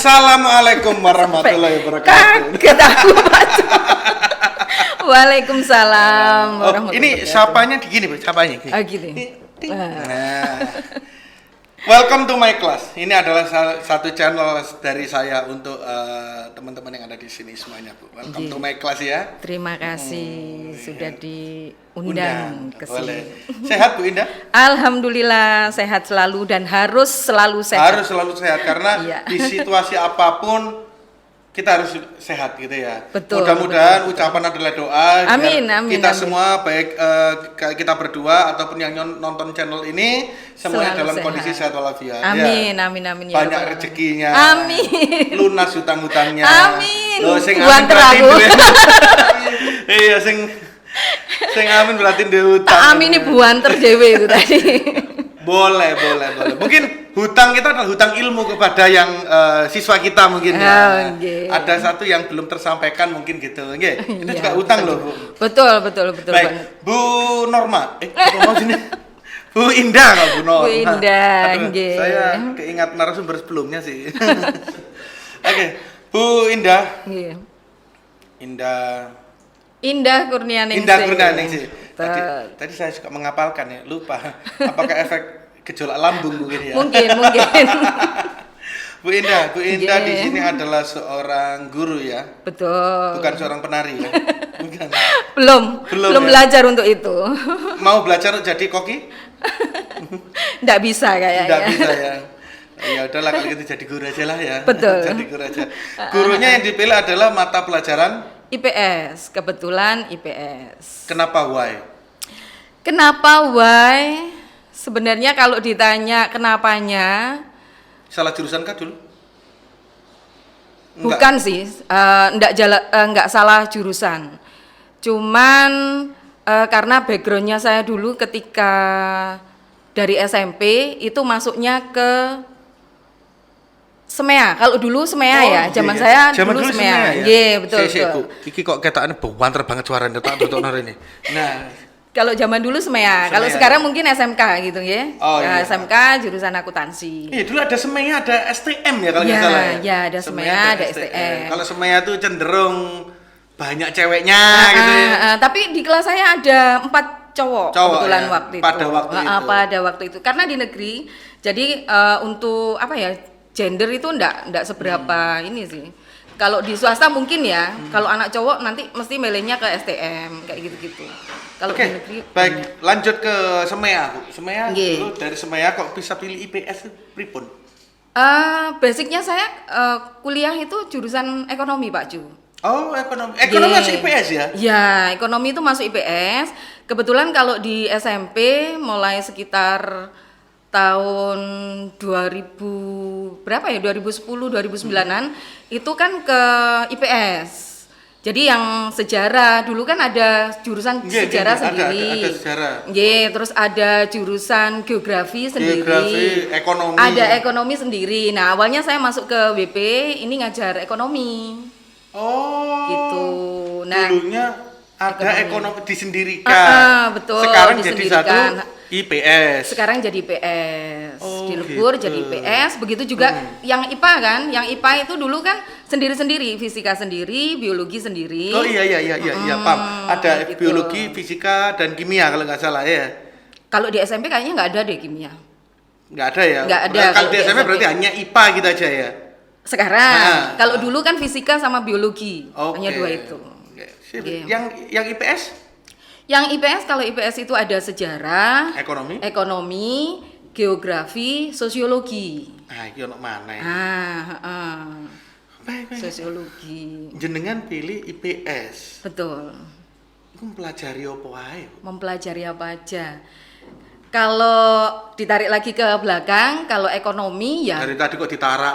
Assalamualaikum warahmatullahi wabarakatuh. Kaget aku baca. Waalaikumsalam warahmatullahi Ini wabarakatuh. sapanya gini, Bu. Sapanya gini. Gini. Nah. Welcome to my class. Ini adalah satu channel dari saya untuk teman-teman yang ada di sini semuanya, Bu. Welcome to my class ya. Terima kasih sudah diundang ke Boleh. sini. Sehat Bu Indah? Alhamdulillah sehat selalu dan harus selalu sehat. Harus selalu sehat karena Iya. di situasi apapun kita harus sehat gitu ya. Betul, Mudah-mudahan betul. ucapan adalah doa. Amin, biar amin, kita amin. semua baik kita berdua ataupun yang nonton channel ini semuanya Selalu dalam sehat. kondisi sehat walafiat. Amin, Ya. amin, amin. Banyak Rabbal alamin. rezekinya. Amin. Lunas hutang-hutangnya. Amin. Loh, sing Buang amin berarti terakhir. duwe. Iya, sing amin berarti duwe hutang. Tak amini buanter dewe itu tadi. Boleh. Mungkin hutang kita adalah hutang ilmu kepada yang siswa kita mungkin ya. Oh, okay. Ada satu yang belum tersampaikan mungkin gitu. Nggih. Itu Iya, juga hutang loh, Bu. Betul Baik, banget. Bu Norma. Bu Norma sini. Bu Indah kok Bu Norma. Bu Indah, Aduh, nggih. saya keingat narasumber sebelumnya sih. Oke, Bu Indah. Nggih. Indah Kurnianingsih. Kurnianingsih. Tadi saya suka mengapalkan ya, lupa. Apakah efek gejolak lambung mungkin ya? Mungkin. Bu Indah Yeah. di sini adalah seorang guru ya, Betul. bukan seorang penari ya. Bukan. Belum ya? belajar untuk itu. Mau belajar jadi koki? Nggak bisa kayaknya. Tidak bisa ya. Ya udahlah kalau gitu jadi guru aja lah ya. Betul. Jadi guru aja. Gurunya yang dipilih adalah mata pelajaran. IPS, kebetulan IPS. Kenapa why? Kenapa why? Sebenarnya kalau ditanya kenapanya, Salah jurusan kah dulu? bukan sih, nggak salah jurusan. Cuman karena backgroundnya saya dulu ketika dari SMP itu masuknya ke SEMEA. Kalau dulu SEMEA ya, zaman saya dulu SEMEA. Iya, betul. Bu. Iki kok ketane banter banget suaranya tak tutuk ini. Nah, Kalau zaman dulu SEMEA, kalau SEMEA. sekarang mungkin SMK gitu ya. Oh, iya. SMK jurusan akuntansi. iya dulu ada SEMEA, ada STM ya kalau nggak Iya, salah. iya, ada SEMEA, ada STM. Kalau SEMEA tuh cenderung banyak ceweknya gitu ya. Tapi di kelas saya ada 4 cowok kebetulan ya, waktu itu. pada waktu itu. Pada waktu itu. Karena di negeri, jadi untuk apa ya, gender itu enggak seberapa ini sih. Kalau di swasta mungkin ya, kalau anak cowok nanti mesti milihnya ke STM kayak gitu-gitu. Kalau Oke, di negeri baik. Lanjut ke SEMEA, Bu. SEMEA Nggih. dulu dari SEMEA kok bisa pilih IPS itu pripun? basicnya saya kuliah itu jurusan ekonomi, Pak Ju. Oh, ekonomi. Ekonomi Nggih. masuk IPS ya? Ya, ekonomi itu masuk IPS. Kebetulan kalau di SMP mulai sekitar tahun 2000 berapa ya? 2010, 2009-an itu kan ke IPS. Jadi yang sejarah dulu kan ada jurusan Nggih, sejarah ada sendiri. sejarah. Nggih, terus ada jurusan geografi sendiri. Geografi, ekonomi. Ada ekonomi sendiri. Nah, awalnya saya masuk ke WP ini ngajar ekonomi. Oh. Gitu. Nah, dulunya ada ekonomi. ekonomi disendirikan. Betul, Sekarang jadi disendirikan. satu IPS. sekarang jadi IPS. Oh, Dilebur gitu. jadi IPS. Begitu juga yang IPA kan. Yang IPA itu dulu kan sendiri-sendiri, fisika sendiri, biologi sendiri. Oh iya paham. Ada gitu. biologi, fisika dan kimia kalau nggak salah ya. Kalau di SMP kayaknya nggak ada deh kimia. Nggak ada ya. Nggak ada Kalau kalau di di SMP SMP. berarti hanya IPA gitu aja ya. Sekarang, kalau dulu kan fisika sama biologi, hanya dua itu. Oke. Sip. Oke. Yang IPS Yang IPS, kalau IPS itu ada sejarah, ekonomi. geografi, sosiologi. Nah, iki ono mana ya? Baik. Sosiologi. Jenengan pilih IPS. Betul. Iku mempelajari apa wae? Mempelajari apa aja. Kalau ditarik lagi ke belakang, kalau ekonomi ya Dari tadi kok ditarik.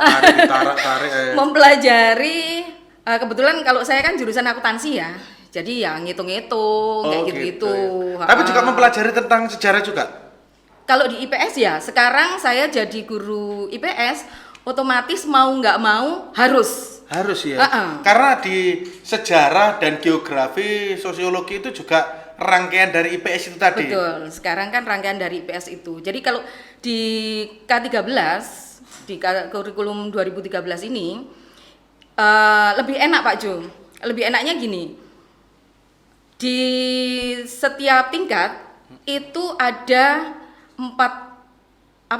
mempelajari kebetulan kalau saya kan jurusan akuntansi ya. Jadi ya ngitung-ngitung kayak gitu-gitu. Ya. Tapi juga mempelajari tentang sejarah juga. Kalau di IPS ya, sekarang saya jadi guru IPS, otomatis mau nggak mau harus. Harus ya. Karena di sejarah dan geografi, sosiologi itu juga rangkaian dari IPS itu tadi. Betul. Sekarang kan rangkaian dari IPS itu. Jadi kalau di K13 di kurikulum 2013 ini lebih enak Pak Jo. Lebih enaknya gini, di setiap tingkat itu ada 4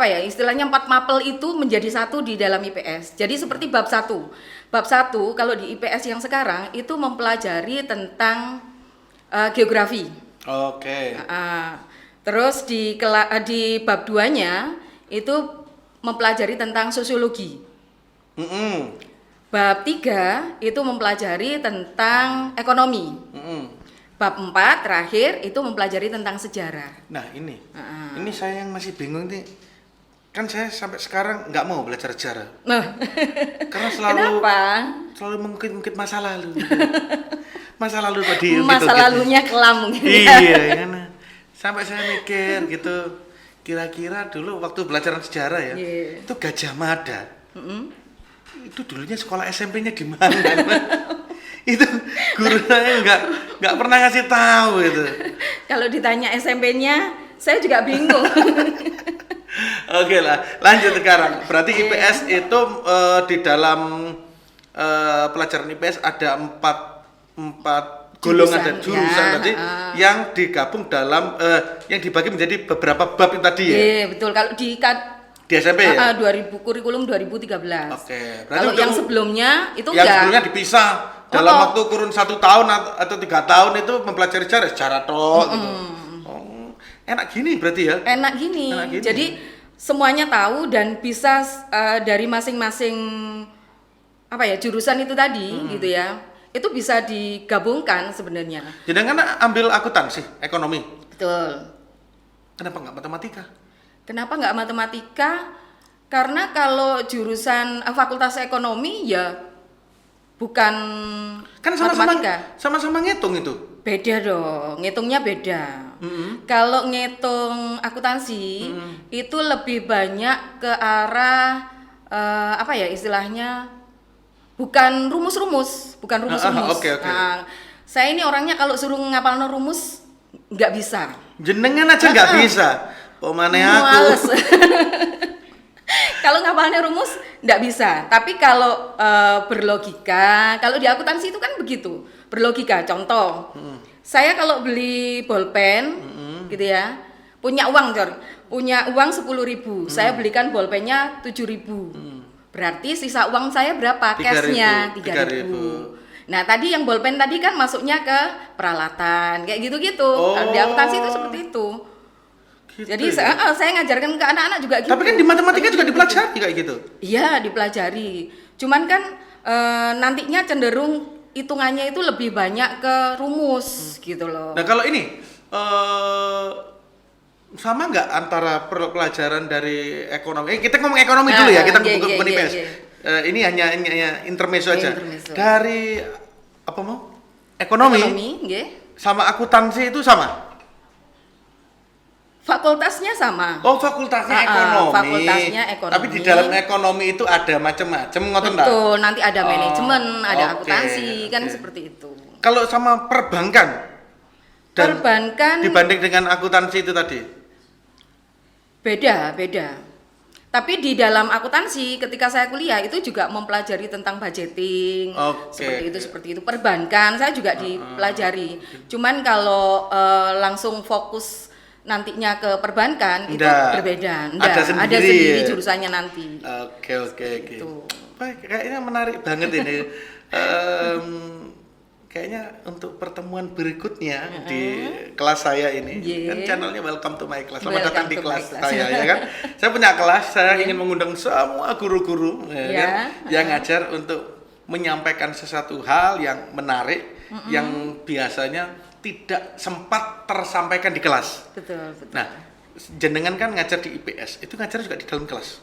mapel itu menjadi satu di dalam IPS. Jadi seperti bab 1. Bab 1 kalau di IPS yang sekarang itu mempelajari tentang geografi. Oke. Terus di bab 2-nya itu mempelajari tentang sosiologi. Bab 3 itu mempelajari tentang ekonomi. Bab 4 terakhir itu mempelajari tentang sejarah. Nah ini saya yang masih bingung nih. Kan saya sampai sekarang nggak mau belajar sejarah. Karena selalu mengungkit masa lalu. Masa lalu kok diungkit. Masa lalunya kelam gitu. Iya kan. Sampai saya mikir gitu. Kira-kira dulu waktu pelajaran sejarah ya, itu Gajah Mada. Itu dulunya sekolah SMP-nya di mana? Itu guru saya nggak pernah ngasih tahu itu. Kalau ditanya SMP-nya, saya juga bingung. Oke lah, lanjut sekarang. Berarti IPS itu di dalam pelajaran IPS ada empat golongan dan jurusan tadi yang digabung dalam yang dibagi menjadi beberapa bab itu tadi ya. Iya betul. Kalau di SMP ya. kurikulum 2013. Oke. Kalau yang sebelumnya itu yang sebelumnya dipisah dalam waktu kurun 1 tahun atau 3 tahun itu mempelajari sejarah toh gitu. Enak gini berarti ya? Enak gini. Jadi semuanya tahu dan bisa dari masing-masing jurusan itu tadi gitu ya. Itu bisa digabungkan sebenarnya. Jadi kan ambil akuntansi, ekonomi. Betul. Kenapa nggak matematika? Kenapa nggak matematika? Karena kalau jurusan fakultas ekonomi ya bukan kan sama-sama ngitung itu. Beda dong, ngitungnya beda. Kalau ngitung akuntansi itu lebih banyak ke arah istilahnya bukan rumus-rumus. Okay. Nah, saya ini orangnya kalau suruh ngapalno rumus nggak bisa. Jenengan aja nggak bisa. Pemane aku. Kalau ngapalnya rumus nggak bisa. Tapi kalau berlogika, kalau di akuntansi itu kan begitu. Berlogika. Contoh, saya kalau beli bolpen, gitu ya, punya uang 10.000, saya belikan bolpennya 7.000. Berarti sisa uang saya berapa? Cashnya 3.000. Nah tadi yang bolpen tadi kan masuknya ke peralatan, kayak gitu-gitu. Di akuntansi itu seperti itu. Gitu. Jadi saya ngajarkan ke anak-anak juga gitu. Tapi kan di matematika juga dipelajari kayak gitu. Iya dipelajari. Cuman kan nantinya cenderung hitungannya itu lebih banyak ke rumus gitu loh. Nah kalau ini sama nggak antara pelajaran dari ekonomi? Kita ngomong ekonomi dulu ya, kita bukan IPS. Ini hanya intermezzo aja. Dari ekonomi sama akuntansi itu sama? Fakultasnya sama. Oh, fakultasnya ekonomi. Fakultasnya ekonomi. Tapi di dalam ekonomi itu ada macam-macam, ngoten ta? Betul, nanti ada manajemen, ada akuntansi, kan seperti itu. Kalau sama perbankan dibanding dengan akuntansi itu tadi? Beda. Tapi di dalam akuntansi ketika saya kuliah itu juga mempelajari tentang budgeting, seperti itu. Perbankan saya juga dipelajari. Cuman kalau langsung fokus nantinya ke perbankan itu berbeda. Ada sendiri jurusannya nanti. Oke. Gitu. Kayaknya menarik banget ini. Kayaknya untuk pertemuan berikutnya di kelas saya ini kan channelnya Welcome to My Class. Selamat datang di kelas saya ya kan. Saya punya kelas, saya ingin mengundang semua guru-guru kan, yang ngajar untuk menyampaikan sesuatu hal yang menarik yang biasanya tidak sempat tersampaikan di kelas. Betul. Nah, jenengan kan ngajar di IPS, itu ngajar juga di dalam kelas?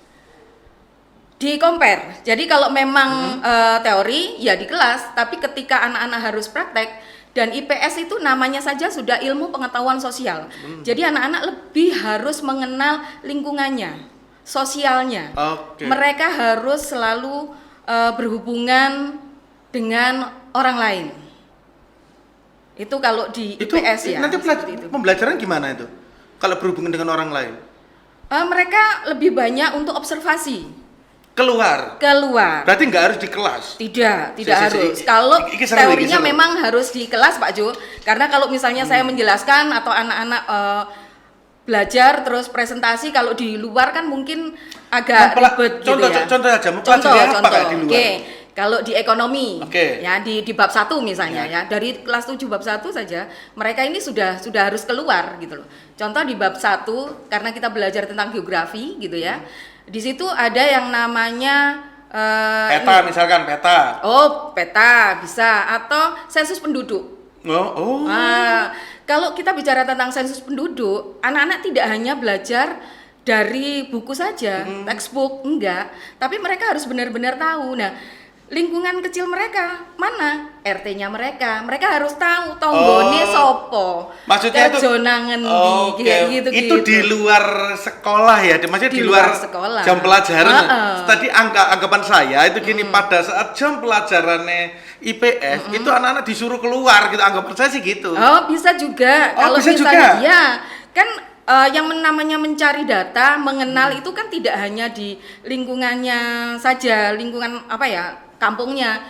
Di compare. Jadi kalau memang teori ya di kelas, tapi ketika anak-anak harus praktek dan IPS itu namanya saja sudah ilmu pengetahuan sosial. Jadi anak-anak lebih harus mengenal lingkungannya, sosialnya. Mereka harus selalu berhubungan dengan orang lain. Itu kalau di IPS ya. Nanti pembelajaran gimana itu? Kalau berhubungan dengan orang lain? Mereka lebih banyak untuk observasi. Keluar. Berarti nggak harus di kelas. Tidak harus. Kalau teorinya memang harus di kelas Pak Jo. Karena kalau misalnya saya menjelaskan atau anak-anak belajar terus presentasi, kalau di luar kan mungkin agak ribet gitu ya. Contoh aja, mempelajari apa kayak di luar? Oke. Kalau di ekonomi, ya di bab 1 misalnya ya, dari kelas 7 bab 1 saja, mereka ini sudah harus keluar gitu loh. Contoh di bab 1, karena kita belajar tentang geografi gitu ya, di situ ada yang namanya peta misalkan, peta. Oh, peta bisa, atau sensus penduduk. Kalau kita bicara tentang sensus penduduk, anak-anak tidak hanya belajar dari buku saja, textbook, enggak, tapi mereka harus benar-benar tahu. Nah, lingkungan kecil mereka mana, RT-nya mereka harus tahu tonggone sopo, maksudnya itu zonangan gitu. Itu di luar sekolah ya, maksudnya di luar sekolah. Jam pelajaran. Tadi anggapan saya itu gini, pada saat jam pelajarannya IPS itu anak-anak disuruh keluar gitu, anggapan saya sih gitu. Bisa juga. Kalau bisa misalnya juga. Ya kan yang namanya mencari data, mengenal itu kan tidak hanya di lingkungannya saja, lingkungan apa ya, kampungnya,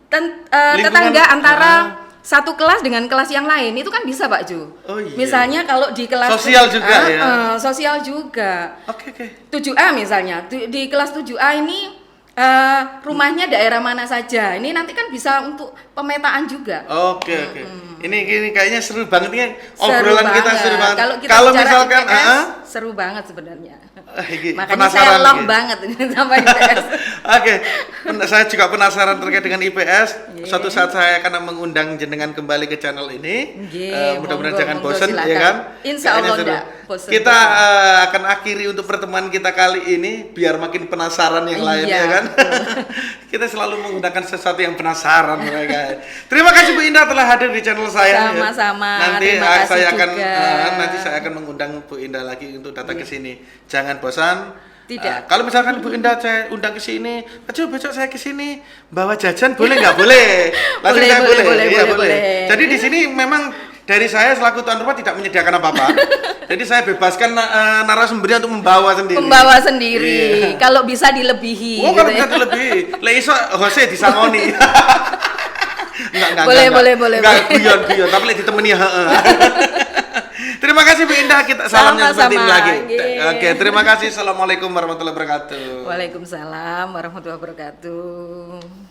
tetangga antara satu kelas dengan kelas yang lain itu kan bisa Pak Ju. Misalnya kalau di kelas sosial juga ya. Sosial juga. Oke. 7A misalnya, di kelas 7A ini rumahnya daerah mana saja. Ini nanti kan bisa untuk pemetaan juga. Oke. Ini kayaknya seru banget nih obrolan kita, seru banget. Kalau misalkan seru banget sebenarnya. Makanya saya love banget ini sama IPS. Oke. Saya juga penasaran terkait dengan IPS. Suatu saat saya akan mengundang jenengan kembali ke channel ini. Mudah-mudahan jangan bosan ya kan. Insya Allah enggak bosan. Kita akan akhiri untuk pertemuan kita kali ini biar makin penasaran yang lain ya kan. Kita selalu menggunakan sesuatu yang penasaran mereka. Terima kasih Bu Indah telah hadir di channel saya. Sama-sama. Nanti saya akan mengundang Bu Indah lagi untuk datang ke sini. Jangan bosan. Tidak. Kalau misalkan Bu Indah saya undang ke sini, besok saya ke sini bawa jajan boleh nggak? Boleh. Boleh. Jadi di sini memang dari saya selaku tuan rumah tidak menyediakan apa-apa. Jadi saya bebaskan narasumbernya untuk membawa sendiri. Iya. Kalau bisa dilebihi. Kalau bisa dilebihi. Le iso Jose disangoni. Boleh. Enggak guyon, tapi lek ditemeni Terima kasih Bu Indah, kita salamnya seperti ini lagi. Oke, terima kasih. Assalamualaikum warahmatullahi wabarakatuh. Waalaikumsalam warahmatullahi wabarakatuh.